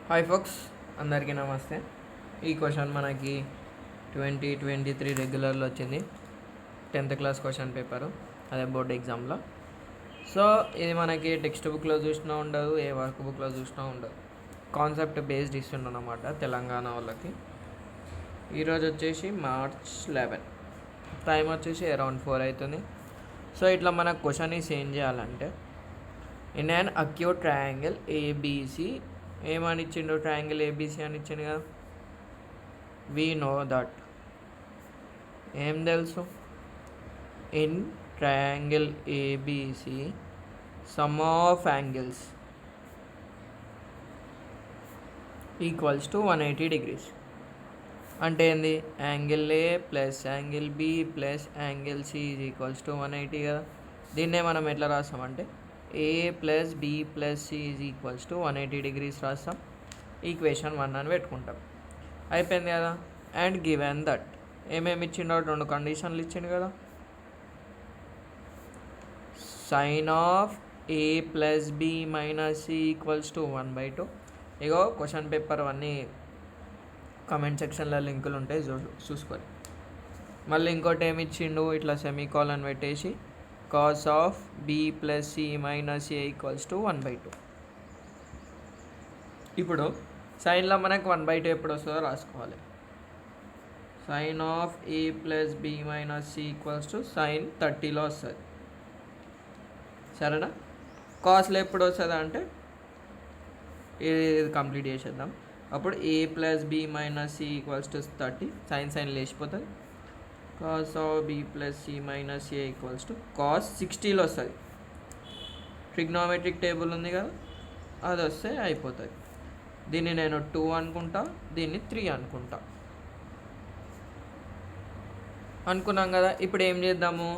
Hi folks, అందరికీ నమస్తే. ఈ క్వశ్చన్ మనకి 2023 రెగ్యులర్లో వచ్చింది. 10th క్లాస్ క్వశ్చన్ పేపరు, అదే బోర్డ్ ఎగ్జామ్లో. సో ఇది మనకి టెక్స్ట్ బుక్లో చూసినా ఉండదు, ఏ వర్క్ బుక్లో చూసినా ఉండదు. కాన్సెప్ట్ బేస్డ్ ఇస్తుండ అనమాట తెలంగాణ వాళ్ళకి. ఈరోజు వచ్చేసి March 11, టైం వచ్చేసి అరౌండ్ 4 అవుతుంది. సో ఇట్లా మనకు క్వశ్చన్ ఈస్ ఏం చేయాలంటే, in an acute triangle ABC, ఏమని ఇచ్చిండు, ట్రయాంగిల్ ఏబీసీ అని ఇచ్చిండు కదా. వీ నో దట్, ఏం తెలుసు, in triangle ABC sum of angles equals to 180 degrees. అంటే ఏంది, angle A plus angle B plus angle C is equals to 180 కదా. దీన్నే మనం ఎట్లా రాస్తామంటే A plus B plus C is equals to 180 degrees రాస్తాం. ఈక్వేషన్ 1 అని పెట్టుకుంటాం. అయిపోయింది కదా. అండ్ గివెన్ దట్, ఏమేమి ఇచ్చిండో 2 కండిషన్లు ఇచ్చిండు కదా. Sine of A plus B minus C equals to 1/2. ఇగో క్వశ్చన్ పేపర్ అన్నీ కమెంట్ సెక్షన్లో లింకులు ఉంటాయి, చూసుకోండి. మళ్ళీ ఇంకోటి ఏమి ఇచ్చిండు, ఇట్లా సెమీకోలన్ పెట్టేసి cos of B plus C minus A equals to 1/2. ఇప్పుడు సైన్లో మనకు 1/2 ఎప్పుడు వస్తుందో రాసుకోవాలి. Sine of A plus B minus C equals to sine 30లో వస్తుంది, సరేనా. కాస్లో ఎప్పుడు వస్తుందా అంటే ఇది కంప్లీట్ చేసేద్దాం. అప్పుడు A plus B minus C equals to 30, sine లేచిపోతుంది. Cos of B plus C minus A equals to cos 60లో వస్తుంది. ట్రిగ్నోమెట్రిక్ టేబుల్ ఉంది కదా, అది వస్తే అయిపోతుంది. దీన్ని నేను 2 అనుకుంటా, దీన్ని 3 అనుకుంటా. అనుకున్నాం కదా. ఇప్పుడు ఏం చేద్దాము,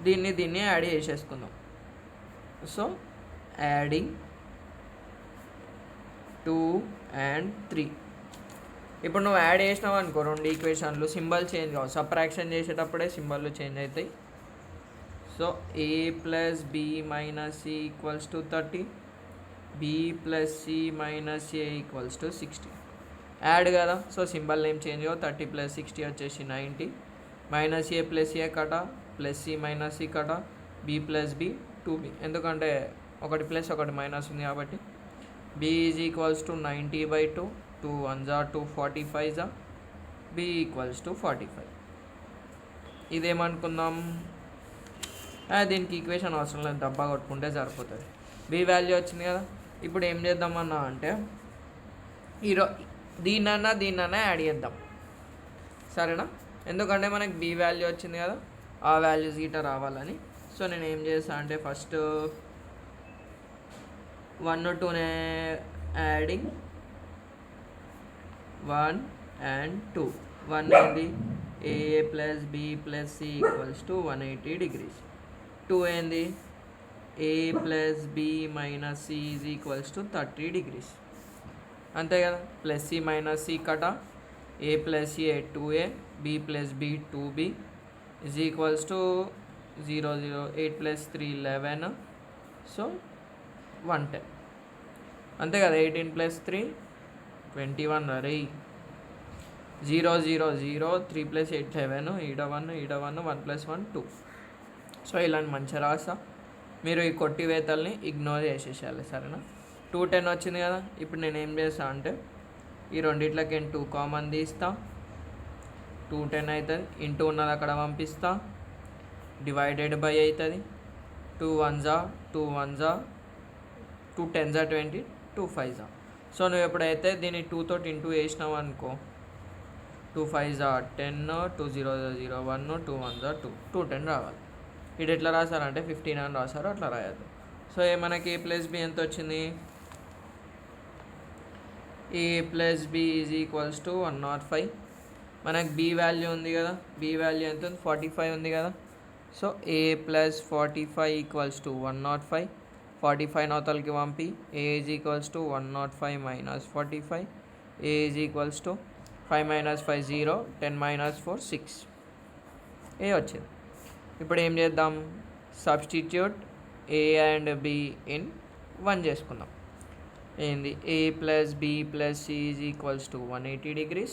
దీన్ని యాడ్ చేసేసుకుందాం. So adding 2 and 3. ఇప్పుడు నువ్వు యాడ్ చేసినావు అనుకో 2 ఈక్వేషన్లు, సింబల్ చేంజ్ కావు. సబ్ట్రాక్షన్ చేసేటప్పుడే సింబల్లు చేంజ్ అవుతాయి. So A plus B minus C equals to 30, B plus C minus A equals to 60. Add కదా, సో సింబల్ నేమ్ చేంజ్ కావు. 30 + 60 వచ్చేసి 90. మైనస్ ఏ ప్లస్ ఏ కట, ప్లస్ సి మైనస్ సి కట, బి ప్లస్ బి 2b, ఎందుకంటే ఒకటి plus ఒకటి minus ఉంది కాబట్టి. b is equals to 90/2, 2 1s are 2, 45s are, b equals to 45. ఇదేమనుకుందాం, దీనికి ఈక్వేషన్ అవసరం లేదు, డబ్బా కొట్టుకుంటే సరిపోతుంది. b వాల్యూ వచ్చింది కదా. ఇప్పుడు ఏం చేద్దామన్నా అంటే దీన్నన్నా యాడ్ చేద్దాం, సరేనా. ఎందుకంటే మనకి b వాల్యూ వచ్చింది కదా, ఆ వాల్యూస్ గీట రావాలని. సో నేను ఏం చేస్తాను అంటే ఫస్ట్ 1 2నే యాడింగ్ 1 and 2. 1 ఏంది, A plus B plus C equals to 180 degrees. 2 ఏంది, A plus B minus C is equals to 30 degrees. అంతే కదా. ప్లస్ సి మైనస్ సి కట, A plus A 2a, B plus B 2b is equals to 0 0, 8 + 3 11, so 110. అంతే కదా. 18 + 3 21. అరే 0 0 0, 3 + 8 11, ఈడ 1 1 + 1 2. So ఇలాంటి మంచిగా రాస్తా. మీరు ఈ కొట్టివేతల్ని ఇగ్నోర్ చేసేసేయాలి, సరేనా. 210 వచ్చింది కదా. ఇప్పుడు నేను ఏం చేస్తా అంటే ఈ రెండిట్లకి 2 కామన్ తీస్తా, 210 అవుతుంది. ఇంటూ ఉన్నది అక్కడ పంపిస్తా, డివైడెడ్ బై అవుతుంది. 2 1s are 2 1s are 2 10s are 20, 2 5s are. So నువ్వు ఎప్పుడైతే దీన్ని 2 తోటి ఇంటూ వేసినావు అనుకో, 2 5s are 10, 2 0 0 1, 2 1s are 2, 210 రావాలి. ఇది ఎట్లా రాశారంటే 15 అని రాశారు, అట్లా రాయద్దు. సో మనకి ఏ ప్లస్ బి ఎంత వచ్చింది, A plus B is equals to 105. మనకి బి వాల్యూ ఉంది కదా, బి వాల్యూ ఎంత ఉంది, 45 ఉంది కదా. So A plus 45 equals to 105. 45 నవతలకి పంపి, A is equals to 105 minus 45, A is equals to 5 - 5 0, 10 - 4 6, A వచ్చింది. ఇప్పుడు ఏం చేద్దాం, substitute A and B in 1 చేసుకుందాం. ఏంది A plus B plus C is equals to 180 degrees.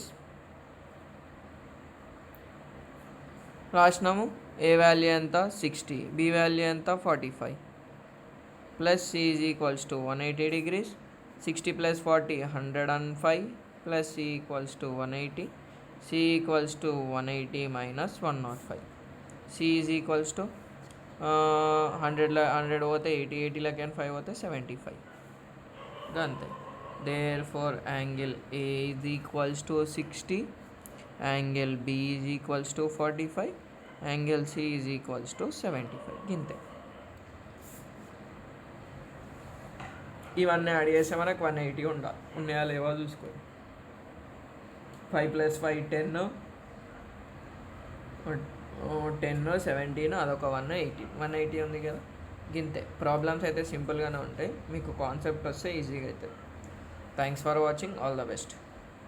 రాసినాము. ఏ వాల్యూ ఎంత 60, బి వాల్యూ ఎంత 45 plus C is equals to 180 degrees. 60 plus 40 105 plus c equals to 180. c equals to 180 minus 105. c is equals to 100 పోతే 80, 80 లకి 5 పోతే 75. అంతే. Therefore angle A is equals to 60, angle B is equals to 45, angle C is equals to 75. ఇంతే. ఇవన్నీ add చేస్తే మనకు 180 ఉండాలి. ఉన్నాయా లేవో చూసుకోండి. 5 + 5 10, 17, అదొక 180 ఉంది కదా. గింతే. ప్రాబ్లమ్స్ అయితే సింపుల్గానే ఉంటాయి, మీకు కాన్సెప్ట్ వస్తే ఈజీగా అవుతుంది. Thanks for watching. All the best.